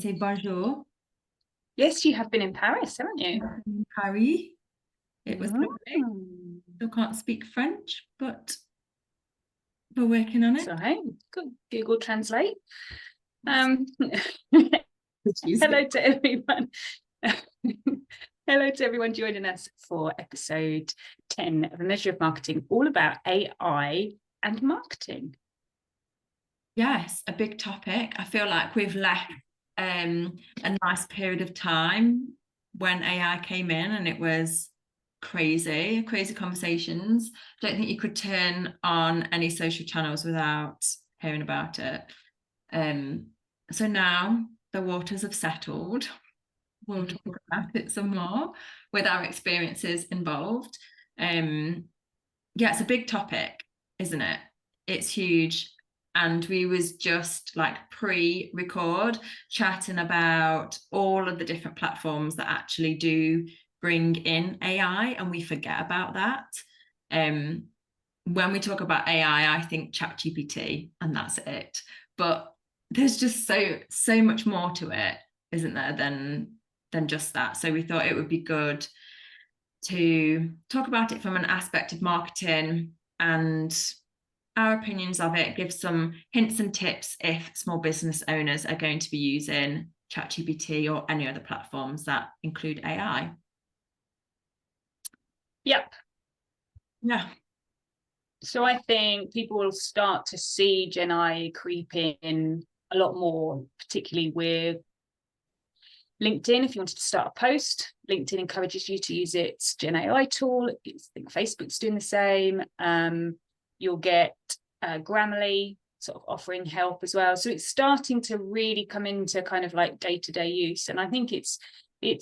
say bonjour. Yes, you have been in Paris, haven't you? In Paris. It was lovely. Mm. Still can't speak French, but we're working on it. So, hey, good. Google Translate. Excuse Hello me. to everyone. Hello to everyone joining us for episode 10 of The Measure of Marketing, all about AI and marketing. Yes, a big topic. I feel like we've left a nice period of time when AI came in and it was crazy conversations. I don't think you could turn on any social channels without hearing about it. So now the waters have settled. We'll talk about it some more with our experiences involved. Yeah, it's a big topic, isn't it? It's huge. And we was just like pre-record chatting about all of the different platforms that actually do bring in AI, and we forget about that. When we talk about AI, I think ChatGPT and that's it. But there's just so much more to it, isn't there, than just that. So we thought it would be good to talk about it from an aspect of marketing and our opinions of it, give some hints and tips if small business owners are going to be using ChatGPT or any other platforms that include AI. Yep. Yeah. So I think people will start to see Gen AI creep in a lot more, particularly with LinkedIn. If you wanted to start a post, LinkedIn encourages you to use its Gen AI tool. I think Facebook's doing the same. You'll get Grammarly sort of offering help as well. So it's starting to really come into kind of like day-to-day use. And I think it's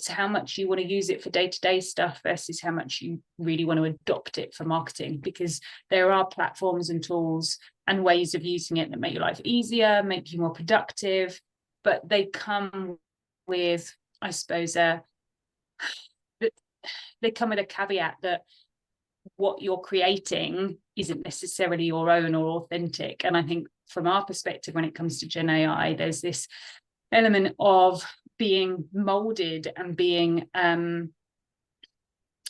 how much you want to use it for day-to-day stuff versus how much you really want to adopt it for marketing, because there are platforms and tools and ways of using it that make your life easier, make you more productive, but they come with, I suppose, they come with a caveat that what you're creating isn't necessarily your own or authentic. And I think from our perspective, when it comes to Gen AI, there's this element of being molded and being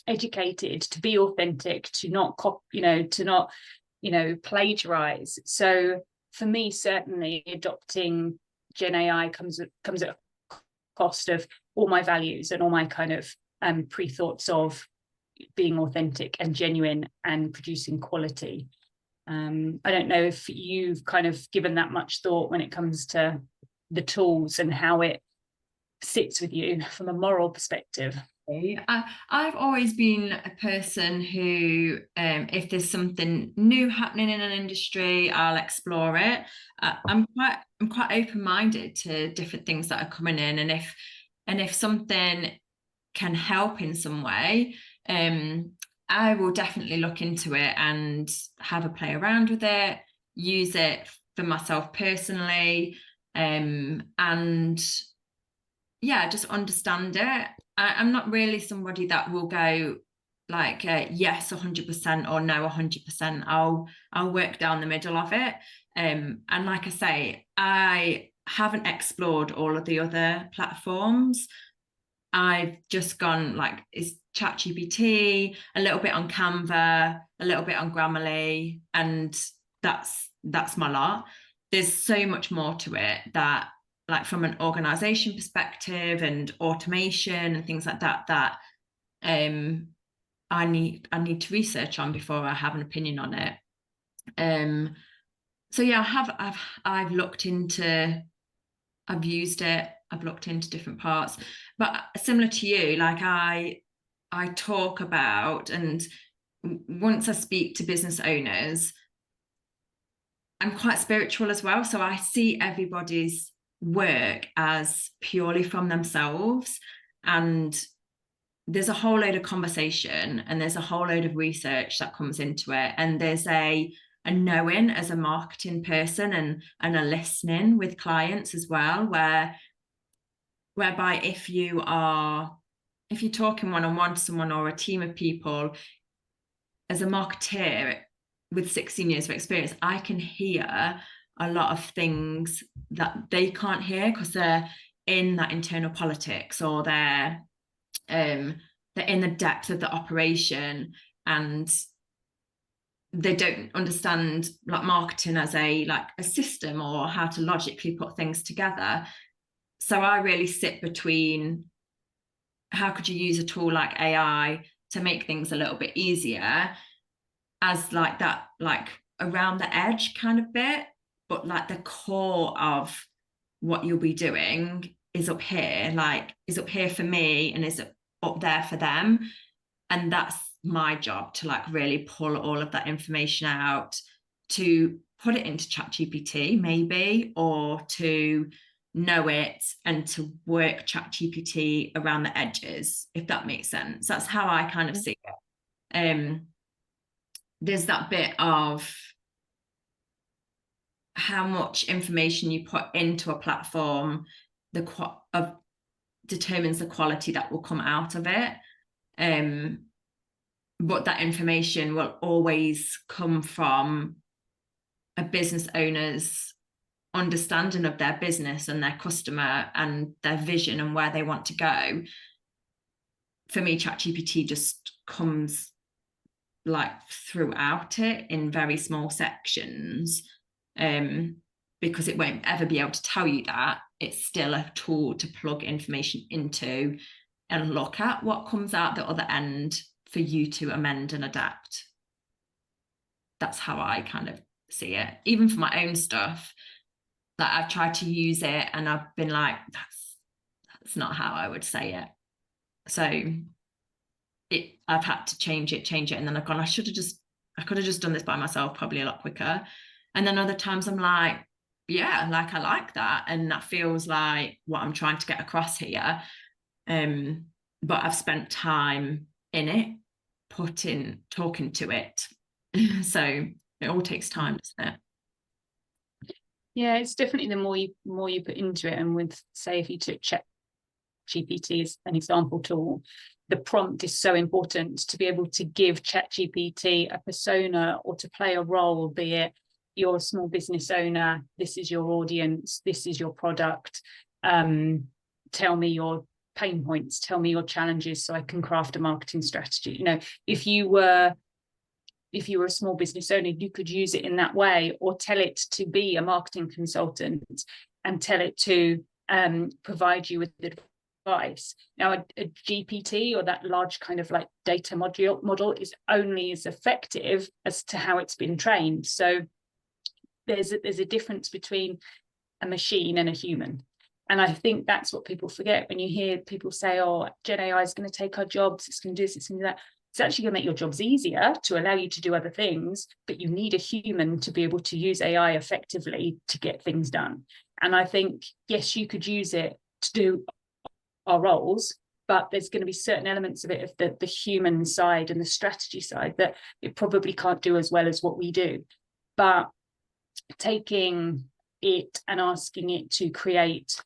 educated to be authentic, to not plagiarize. So for me, certainly adopting Gen AI comes at a cost of all my values and all my kind of pre-thoughts of being authentic and genuine and producing quality. I don't know if you've kind of given that much thought when it comes to the tools and how it sits with you from a moral perspective. I've always been a person who, if there's something new happening in an industry, I'll explore it. I'm quite open-minded to different things that are coming in, and if something can help in some way, I will definitely look into it and have a play around with it, use it for myself personally, and yeah, just understand it. I'm not really somebody that will go like yes 100% or no 100%. I'll work down the middle of it, and like I say, I haven't explored all of the other platforms. I've just gone like, is ChatGPT, a little bit on Canva, a little bit on Grammarly, and that's my lot. There's so much more to it that, like from an organization perspective and automation and things like that I need to research on before I have an opinion on it. So yeah, I've looked into, I've used it, I've looked into different parts, but similar to you, like I talk about, and once I speak to business owners, I'm quite spiritual as well, so I see everybody's work as purely from themselves, and there's a whole load of conversation and there's a whole load of research that comes into it, and there's a knowing as a marketing person and a listening with clients as well, whereby if you're talking one-on-one to someone or a team of people, as a marketeer with 16 years of experience, I can hear a lot of things that they can't hear because they're in that internal politics, or they're in the depth of the operation, and they don't understand like marketing as a system, or how to logically put things together. So I really sit between, how could you use a tool like AI to make things a little bit easier, as like that, like around the edge kind of bit, but like the core of what you'll be doing is up here, is up here for me and is up there for them. And that's my job, to like really pull all of that information out, to put it into ChatGPT maybe, or to know it and to work ChatGPT around the edges, if that makes sense. That's how I kind of see it. There's that bit of how much information you put into a platform, determines the quality that will come out of it. But that information will always come from a business owner's understanding of their business and their customer and their vision and where they want to go. For me, ChatGPT just comes like throughout it in very small sections, because it won't ever be able to tell you that. It's still a tool to plug information into and look at what comes out the other end for you to amend and adapt. That's how I kind of see it. Even for my own stuff, that I've tried to use it and I've been like, that's not how I would say it. So I've had to change it, and then I've gone, I could have just done this by myself probably a lot quicker. And then other times I'm like, yeah, like I like that, and that feels like what I'm trying to get across here. But I've spent time in it, talking to it. So it all takes time, doesn't it? Yeah, it's definitely the more you put into it. And with, say, if you took ChatGPT as an example tool, the prompt is so important to be able to give ChatGPT a persona or to play a role, be it you're a small business owner, this is your audience, this is your product, tell me your pain points, tell me your challenges so I can craft a marketing strategy. You know, if you were a small business owner, you could use it in that way, or tell it to be a marketing consultant and tell it to provide you with advice. Now, a GPT, or that large kind of like data model is only as effective as to how it's been trained. So there's a difference between a machine and a human. And I think that's what people forget when you hear people say, oh, Gen AI is going to take our jobs, it's going to do this, it's going to do that. It's actually going to make your jobs easier to allow you to do other things, but you need a human to be able to use AI effectively to get things done. And I think, yes, you could use it to do our roles, but there's going to be certain elements of it, of the human side and the strategy side, that it probably can't do as well as what we do. But taking it and asking it to create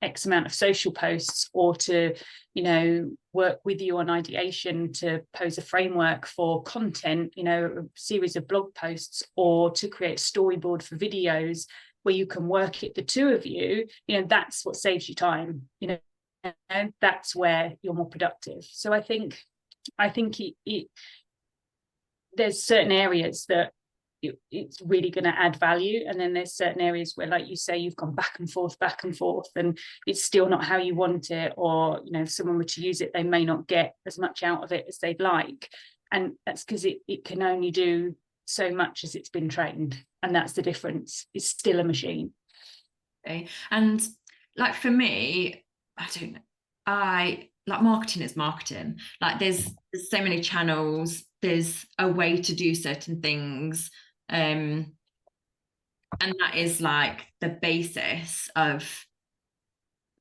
X amount of social posts, or to, you know, work with you on ideation to pose a framework for content, you know, a series of blog posts, or to create a storyboard for videos where you can work it, the two of you, you know, that's what saves you time, you know, and that's where you're more productive. So I think there's certain areas that it's really going to add value, and then there's certain areas where, like you say, you've gone back and forth, and it's still not how you want it, or, you know, if someone were to use it, they may not get as much out of it as they'd like, and that's because it can only do so much as it's been trained, and that's the difference. It's still a machine. Okay. And like for me, like marketing is marketing. Like there's so many channels, there's a way to do certain things, and that is like the basis of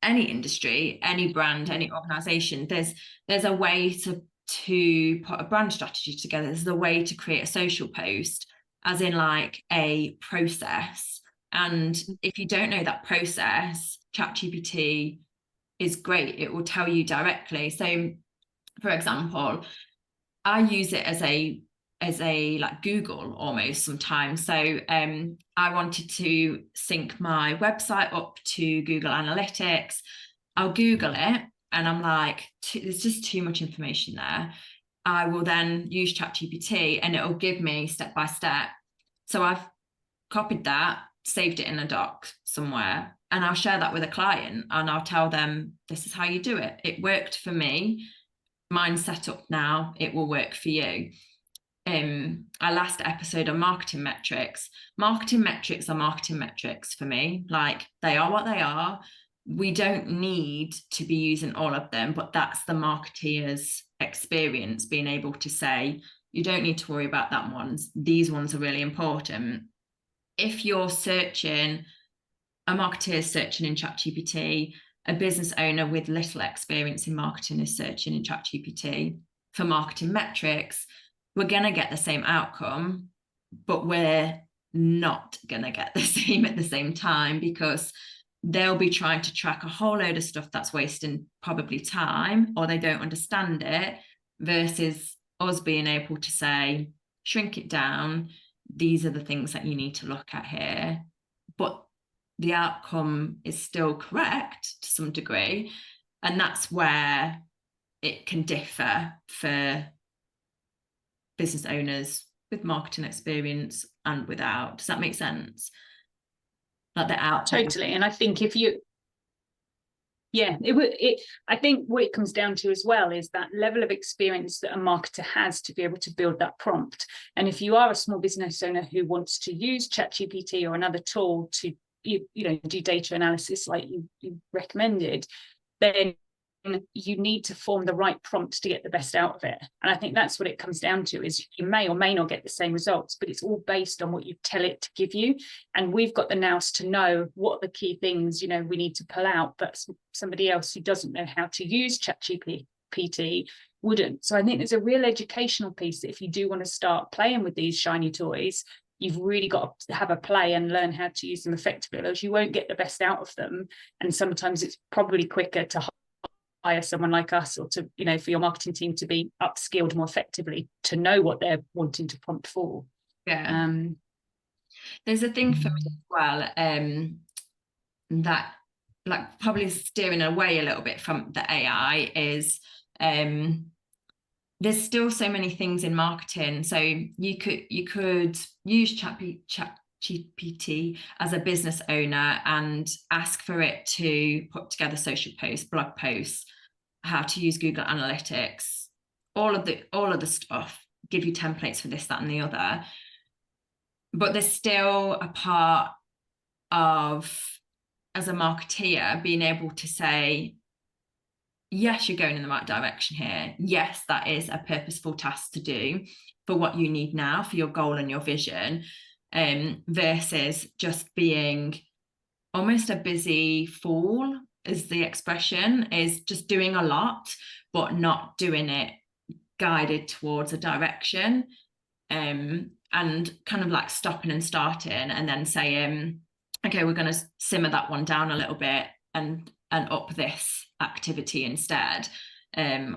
any industry, any brand, any organization. There's a way to put a brand strategy together. There's a way to create a social post, as in like a process. And if you don't know that process, ChatGPT is great. It will tell you directly. So, for example, I use it as a as a like Google almost sometimes. So I wanted to sync my website up to Google Analytics. I'll Google it and I'm like, there's just too much information there. I will then use ChatGPT and it'll give me step by step. So I've copied that, saved it in a doc somewhere, and I'll share that with a client and I'll tell them, this is how you do it. It worked for me. Mine's set up now. It will work for you. Our last episode on marketing metrics. Marketing metrics are marketing metrics for me. Like, they are what they are. We don't need to be using all of them, but that's the marketeer's experience, being able to say, you don't need to worry about that ones. These ones are really important. If you're searching, a marketeer is searching in ChatGPT, a business owner with little experience in marketing is searching in ChatGPT for marketing metrics, we're going to get the same outcome, but we're not going to get the same at the same time, because they'll be trying to track a whole load of stuff that's wasting probably time, or they don't understand it, versus us being able to say, shrink it down. These are the things that you need to look at here. But the outcome is still correct to some degree. And that's where it can differ for business owners with marketing experience and without. Does that make sense? Like the output. Totally. And I think if you, yeah, I think what it comes down to as well is that level of experience that a marketer has to be able to build that prompt. And if you are a small business owner who wants to use ChatGPT or another tool to do data analysis like you recommended, then you need to form the right prompt to get the best out of it. And I think that's what it comes down to, is you may or may not get the same results, but it's all based on what you tell it to give you. And we've got the nous to know what the key things, we need to pull out, but somebody else who doesn't know how to use ChatGPT wouldn't. So I think there's a real educational piece that if you do want to start playing with these shiny toys, you've really got to have a play and learn how to use them effectively, else you won't get the best out of them. And sometimes it's probably quicker to hire someone like us, or to, for your marketing team to be upskilled more effectively to know what they're wanting to prompt for. Yeah. There's a thing for me as well, that like probably steering away a little bit from the AI is, there's still so many things in marketing. So you could use ChatGPT as a business owner and ask for it to put together social posts, blog posts, how to use Google Analytics, all of the stuff, give you templates for this, that, and the other. But there's still a part of, as a marketeer, being able to say, yes, you're going in the right direction here. Yes, that is a purposeful task to do for what you need now, for your goal and your vision, versus just being almost a busy fool, is the expression, is just doing a lot, but not doing it guided towards a direction, and kind of like stopping and starting and then saying, okay, we're going to simmer that one down a little bit and up this activity instead.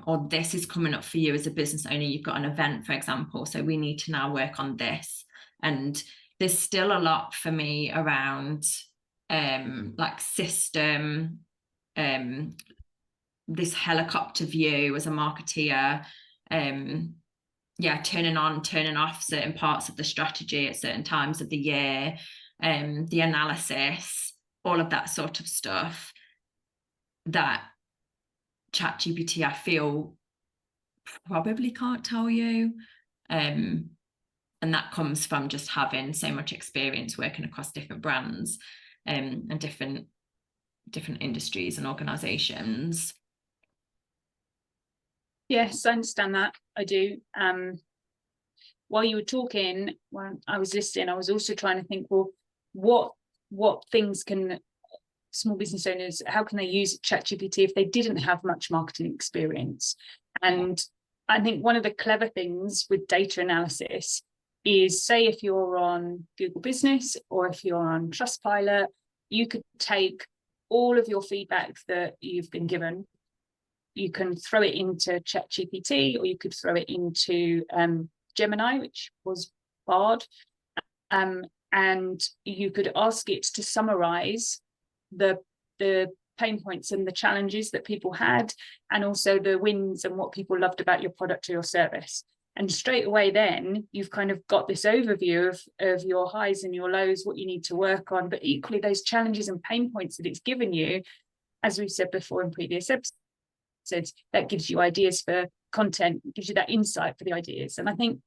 Or this is coming up for you as a business owner. You've got an event, for example, so we need to now work on this. And there's still a lot for me around like system, this helicopter view as a marketeer, turning on, turning off certain parts of the strategy at certain times of the year, the analysis, all of that sort of stuff that ChatGPT, I feel, probably can't tell you. And that comes from just having so much experience working across different brands, and different industries and organizations. Yes, I understand that. I do. While you were talking, when I was listening, I was also trying to think, well, what things can small business owners, how can they use ChatGPT if they didn't have much marketing experience? And I think one of the clever things with data analysis is, say, if you're on Google Business or if you're on Trustpilot, you could take all of your feedback that you've been given, you can throw it into ChatGPT, or you could throw it into Gemini, which was Bard, and you could ask it to summarize the pain points and the challenges that people had, and also the wins and what people loved about your product or your service. And straight away then you've kind of got this overview of your highs and your lows, what you need to work on, but equally those challenges and pain points that it's given you, as we've said before in previous episodes, that gives you ideas for content, gives you that insight for the ideas. And I think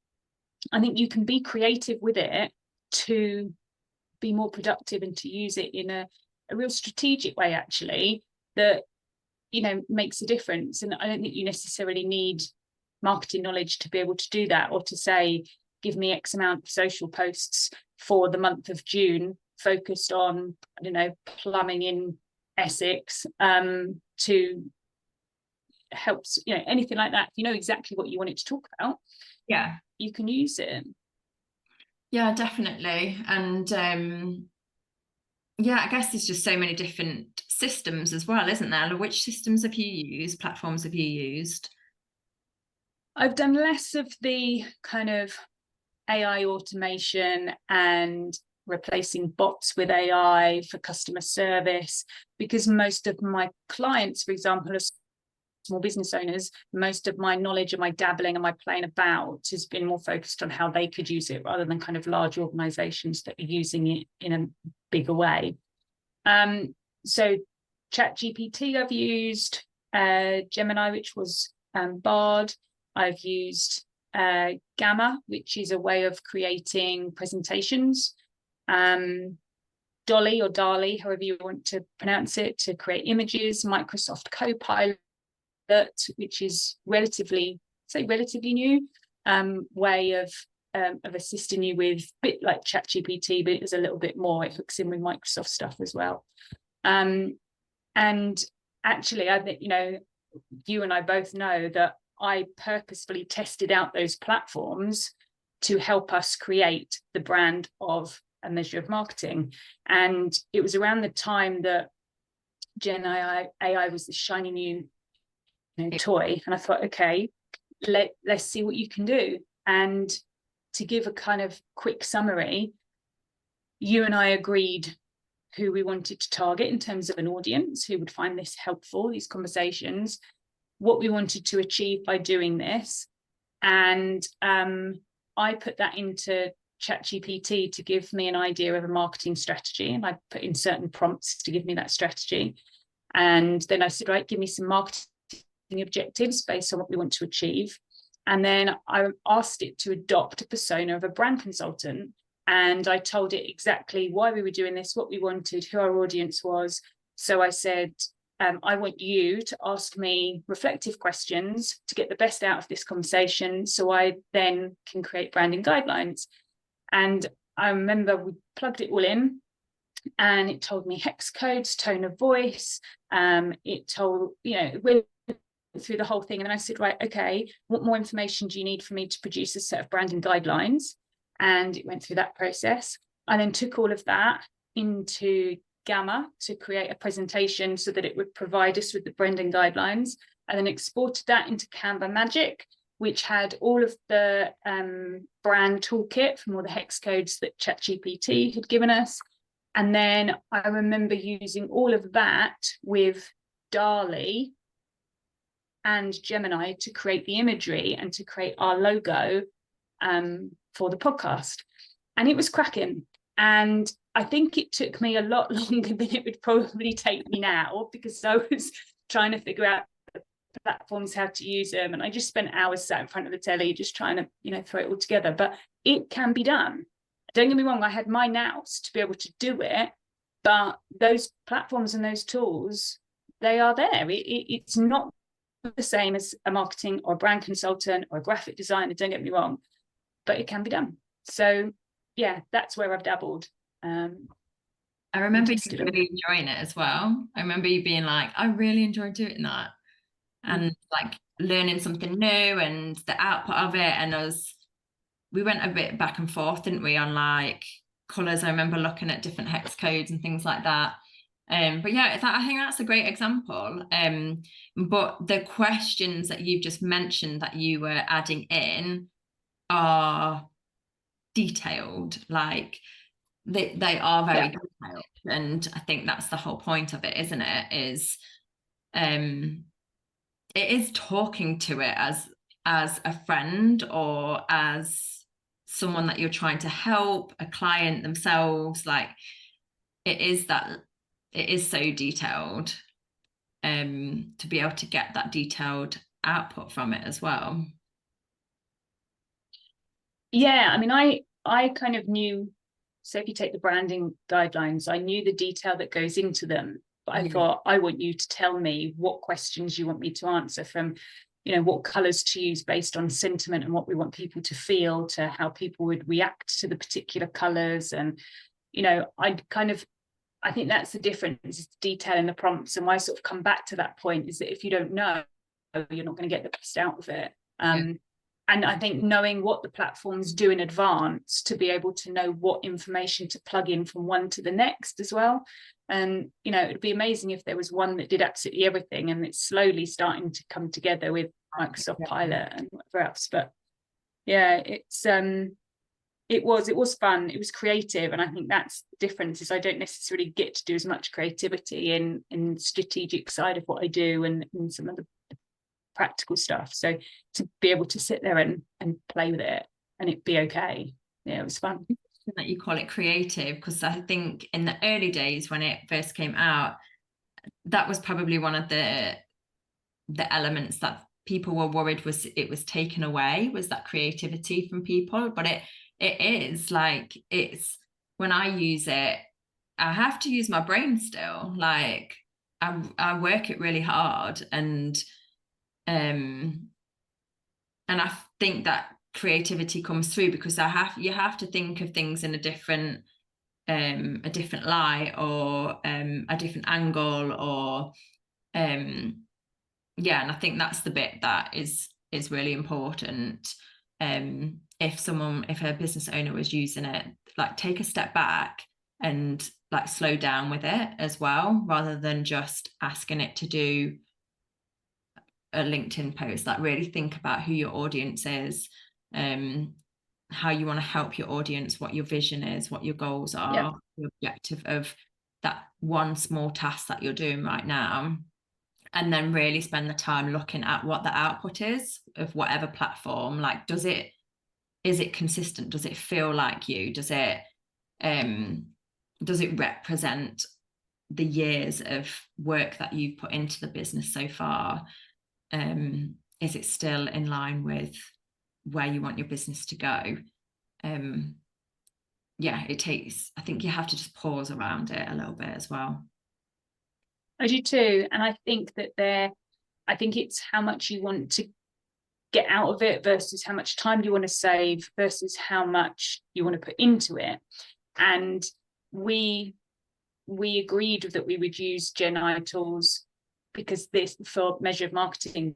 you can be creative with it to be more productive and to use it in a real strategic way, actually, that, you know, makes a difference. And I don't think you necessarily need marketing knowledge to be able to do that, or to say, give me X amount of social posts for the month of June focused on, I don't know, plumbing in Essex, to help, you know, anything like that. If you know exactly what you want it to talk about, yeah, you can use it. Yeah, definitely. And yeah, I guess there's just so many different systems as well, isn't there? Which systems have you used? Platforms have you used? I've done less of the kind of AI automation and replacing bots with AI for customer service, because most of my clients, for example, are small business owners. Most of my knowledge and my dabbling and my playing about has been more focused on how they could use it, rather than kind of large organizations that are using it in a bigger way. So ChatGPT I've used, Gemini, which was Bard. I've used Gamma, which is a way of creating presentations. Dolly or Dali, however you want to pronounce it, to create images. Microsoft Copilot, which is relatively new way of assisting you with, a bit like ChatGPT, but it is a little bit more. It hooks in with Microsoft stuff as well. And actually, I think, you know, you and I both know that I purposefully tested out those platforms to help us create the brand of A Measure of Marketing. And it was around the time that Gen AI was the shiny new, you know, toy. And I thought, okay, let's see what you can do. And to give a kind of quick summary, you and I agreed who we wanted to target in terms of an audience who would find this helpful, these conversations, what we wanted to achieve by doing this. And I put that into ChatGPT to give me an idea of a marketing strategy. And I put in certain prompts to give me that strategy. And then I said, right, give me some marketing objectives based on what we want to achieve. And then I asked it to adopt a persona of a brand consultant. And I told it exactly why we were doing this, what we wanted, who our audience was. So I said, I want you to ask me reflective questions to get the best out of this conversation, so I then can create branding guidelines. And I remember we plugged it all in, and it told me hex codes, tone of voice. It told, you know, went through the whole thing. And then I said, right, okay, what more information do you need for me to produce a set of branding guidelines? And it went through that process. I then took all of that into Gamma to create a presentation so that it would provide us with the branding guidelines, and then exported that into Canva Magic, which had all of the brand toolkit from all the hex codes that ChatGPT had given us. And then I remember using all of that with DALL-E and Gemini to create the imagery and to create our logo for the podcast. And it was cracking. And I think it took me a lot longer than it would probably take me now, because I was trying to figure out the platforms, how to use them. And I just spent hours sat in front of the telly just trying to, you know, throw it all together. But it can be done. Don't get me wrong, I had my nous to be able to do it. But those platforms and those tools, they are there. It's not the same as a marketing or a brand consultant or a graphic designer, don't get me wrong, but it can be done. So yeah, that's where I've dabbled. I remember you really enjoying it as well. I remember you being like, I really enjoyed doing that, and like learning something new and the output of it. And we went a bit back and forth, didn't we, on like colours. I remember looking at different hex codes and things like that. But yeah, I think that's a great example. But the questions that you've just mentioned that you were adding in, are detailed, like they are very Yeah. detailed, and I think that's the whole point of it, isn't it? Is um it is talking to it as a friend or as someone that you're trying to help, a client themselves. Like it is that, it is so detailed, to be able to get that detailed output from it as well. Yeah, I mean, I kind of knew, so if you take the branding guidelines, I knew the detail that goes into them, but I thought, I want you to tell me what questions you want me to answer, from, you know, what colors to use based on sentiment and what we want people to feel, to how people would react to the particular colors. And, you know, I think that's the difference, is the detail in the prompts. And why I sort of come back to that point is that if you don't know, you're not going to get the best out of it. Yeah. And I think knowing what the platforms do in advance, to be able to know what information to plug in from one to the next as well. And, you know, it'd be amazing if there was one that did absolutely everything, and it's slowly starting to come together with Microsoft Pilot and whatever else. But yeah, it was fun, it was creative, and I think that's the difference, is I don't necessarily get to do as much creativity in strategic side of what I do, and some of the practical stuff. So to be able to sit there and play with it and it be okay, yeah, it was fun. That you call it creative, because I think in the early days when it first came out, that was probably one of the elements that people were worried was it was taken away, was that creativity from people. But it is like, it's, when I use it, I have to use my brain still. Like I work it really hard, and I think that creativity comes through because you have to think of things in a different light, or a different angle, or yeah. And I think that's the bit that is really important. If a business owner was using it, like take a step back and like slow down with it as well, rather than just asking it to do a LinkedIn post. Like really think about who your audience is, how you want to help your audience, what your vision is, what your goals are, Yeah. the objective of that one small task that you're doing right now. And then really spend the time looking at what the output is of whatever platform. Like, is it consistent? Does it feel like you? Does it represent the years of work that you've put into the business so far? Is it still in line with where you want your business to go? Yeah, I think you have to just pause around it a little bit as well. I do too. And I think it's how much you want to get out of it versus how much time you want to save versus how much you want to put into it. And we agreed that we would use Gen AI tools because this, for measure of marketing,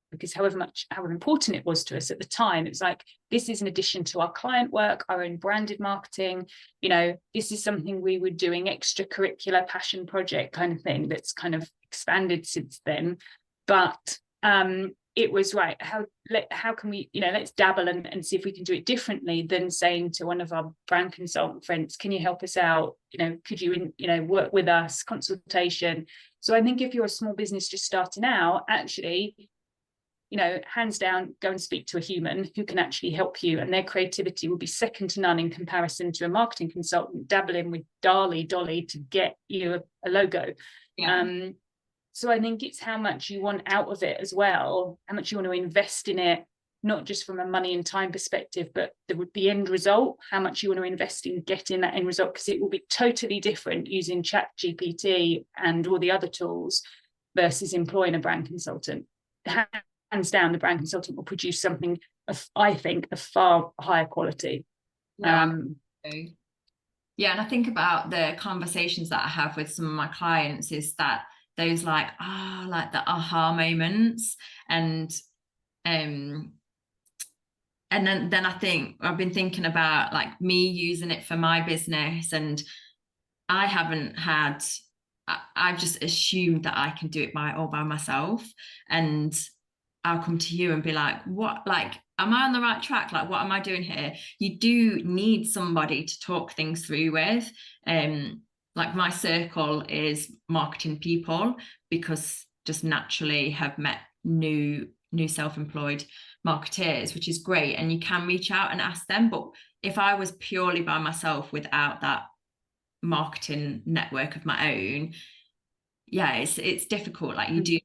because however important it was to us at the time, it was like, this is in addition to our client work, our own branded marketing, you know, this is something we were doing, extracurricular passion project kind of thing, that's kind of expanded since then. But it was right, how can we, you know, let's dabble and see if we can do it differently than saying to one of our brand consultant friends, can you help us out, you know, could you, you know, work with us, consultation. So I think if you're a small business just starting out, actually, you know, hands down, go and speak to a human who can actually help you, and their creativity will be second to none in comparison to a marketing consultant dabbling with Dolly to get you a logo. Yeah. So I think it's how much you want out of it as well, how much you want to invest in it, not just from a money and time perspective, but the end result, how much you want to invest in getting that end result, because it will be totally different using ChatGPT and all the other tools versus employing a brand consultant. Hands down, the brand consultant will produce something I think of far higher quality. Yeah. Yeah, and I think about the conversations that I have with some of my clients, is that those like the aha moments, and then I think I've been thinking about like me using it for my business, and I've just assumed that I can do it all by myself, and I'll come to you and be like, what, like am I on the right track? Like, what am I doing here? You do need somebody to talk things through with. Like my circle is marketing people, because just naturally have met new self-employed marketeers, which is great. And you can reach out and ask them. But if I was purely by myself without that marketing network of my own, yeah, it's difficult. Like you do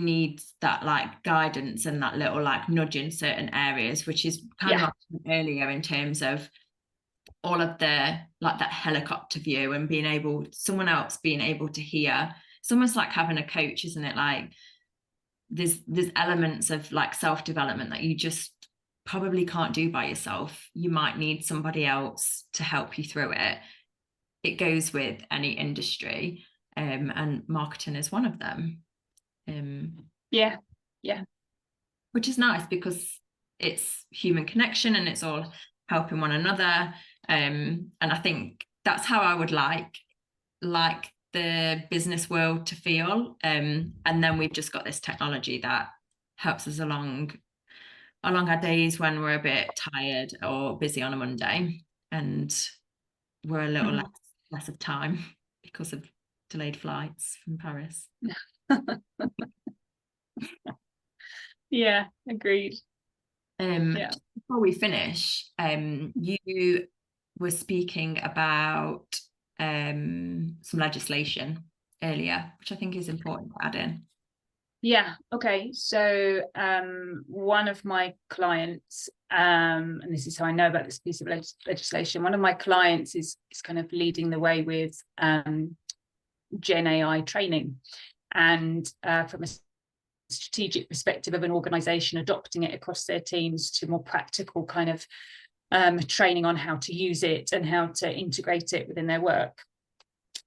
need that like guidance and that little like nudge in certain areas, which is kind of Yeah. what I mentioned earlier in terms of all of the like that helicopter view and someone else being able to hear. It's almost like having a coach, isn't it? Like there's elements of like self-development that you just probably can't do by yourself. You might need somebody else to help you through it. It goes with any industry, and marketing is one of them. Yeah. Which is nice because it's human connection and it's all helping one another. And I think that's how I would like the business world to feel. And then we've just got this technology that helps us along our days when we're a bit tired or busy on a Monday, and we're a little less of time because of delayed flights from Paris. Yeah, agreed. Before we finish, you were speaking about some legislation earlier, which I think is important to add in. Yeah. Okay. So one of my clients, and this is how I know about this piece of legislation, one of my clients is kind of leading the way with Gen AI training, and from a strategic perspective of an organization, adopting it across their teams to more practical kind of training on how to use it and how to integrate it within their work.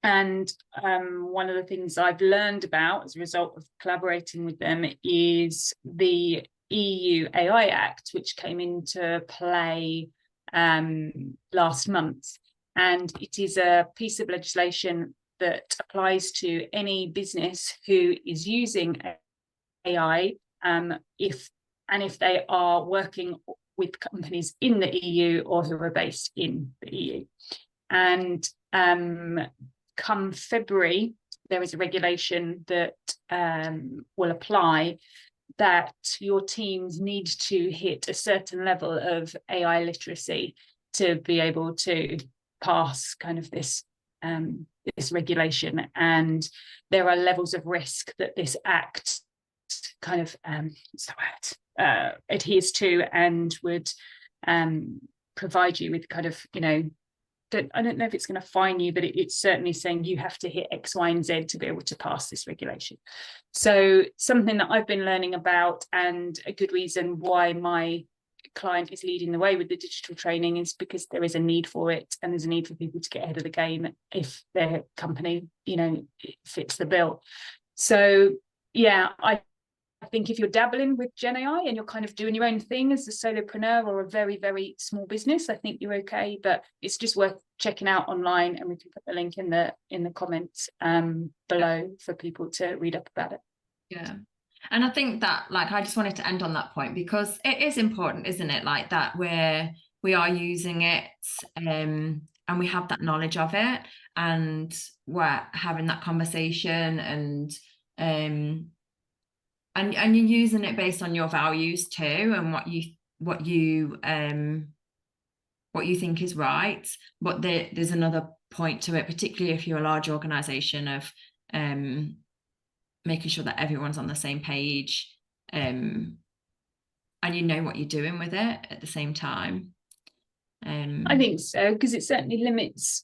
And one of the things I've learned about as a result of collaborating with them is the EU AI Act, which came into play last month. And it is a piece of legislation that applies to any business who is using AI, if they are working with companies in the EU or who are based in the EU. And come February, there is a regulation that will apply that your teams need to hit a certain level of AI literacy to be able to pass kind of this regulation. And there are levels of risk that this act kind of adheres to, and would provide you with kind of, I don't know if it's going to fine you, but it's certainly saying you have to hit X, Y, and Z to be able to pass this regulation. So something that I've been learning about, and a good reason why my client is leading the way with the digital training, is because there is a need for it, and there's a need for people to get ahead of the game if their company, fits the bill. So yeah, I think if you're dabbling with Gen AI and you're kind of doing your own thing as a solopreneur or a very, very small business, I think you're okay, but it's just worth checking out online, and we can put the link in the comments below for people to read up about it. Yeah. And I think that, like, I just wanted to end on that point, because it is important, isn't it? Like that we are using it, and we have that knowledge of it, and we're having that conversation, and you're using it based on your values too, and what you think is right. But there's another point to it, particularly if you're a large organization, of making sure that everyone's on the same page, and you know what you're doing with it at the same time. I think so, because it certainly limits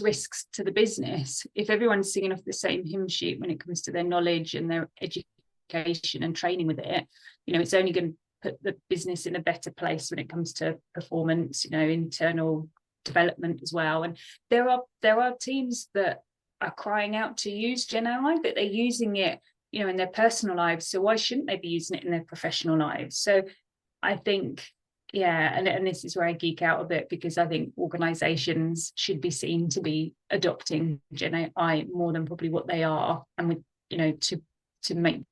risks to the business. If everyone's singing off the same hymn sheet when it comes to their knowledge and their education and training with it, it's only going to put the business in a better place when it comes to performance, internal development as well. And there are teams that are crying out to use Gen AI, but they're using it, in their personal lives. So why shouldn't they be using it in their professional lives? So I think, yeah, and this is where I geek out a bit, because I think organizations should be seen to be adopting Gen AI more than probably what they are, and with, to make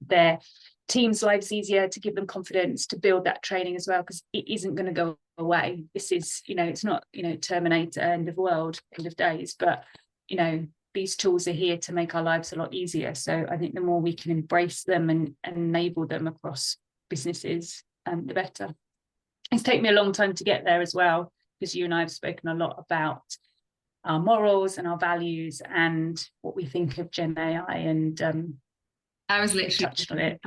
their teams' lives easier, to give them confidence, to build that training as well, because it isn't going to go away. This is, it's not, Terminator, end of world, end of days, but, these tools are here to make our lives a lot easier. So I think the more we can embrace them and enable them across businesses, the better. It's taken me a long time to get there as well, because you and I have spoken a lot about our morals and our values and what we think of Gen AI, and I was literally touched on it,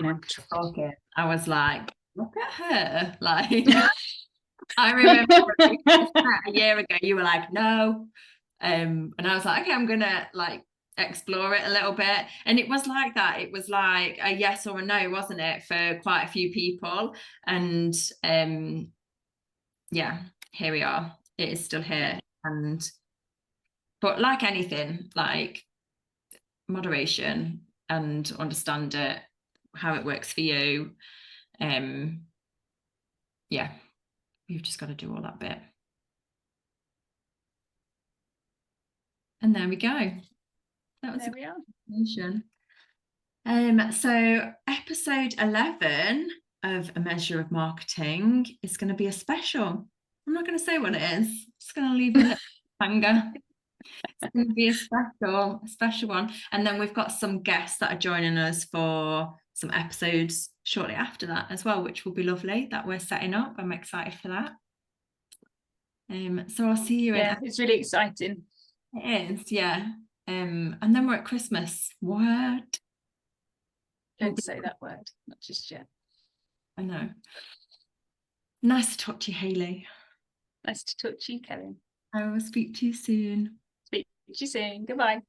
talking. I was like, look at her. Like, I remember a year ago, you were like, no. And I was like, okay, I'm gonna like explore it a little bit. And it was like that. It was like a yes or a no, wasn't it, for quite a few people? And yeah, here we are. It is still here. But like anything, like moderation and understand it, how it works for you. Yeah, you've just got to do all that bit. And there we go. That was there we are. So episode 11 of A Measure of Marketing is going to be a special. I'm not going to say what it is. I'm just going to leave a little hanger. It's going to be a special one. And then we've got some guests that are joining us for some episodes shortly after that as well, which will be lovely, that we're setting up. I'm excited for that. So I'll see you in. It's really exciting. It is, yeah. And then we're at Christmas. What? Don't say that word, not just yet. I know. Nice to talk to you, Hayley. Nice to talk to you, Karen. I will speak to you soon. Speak to you soon. Goodbye.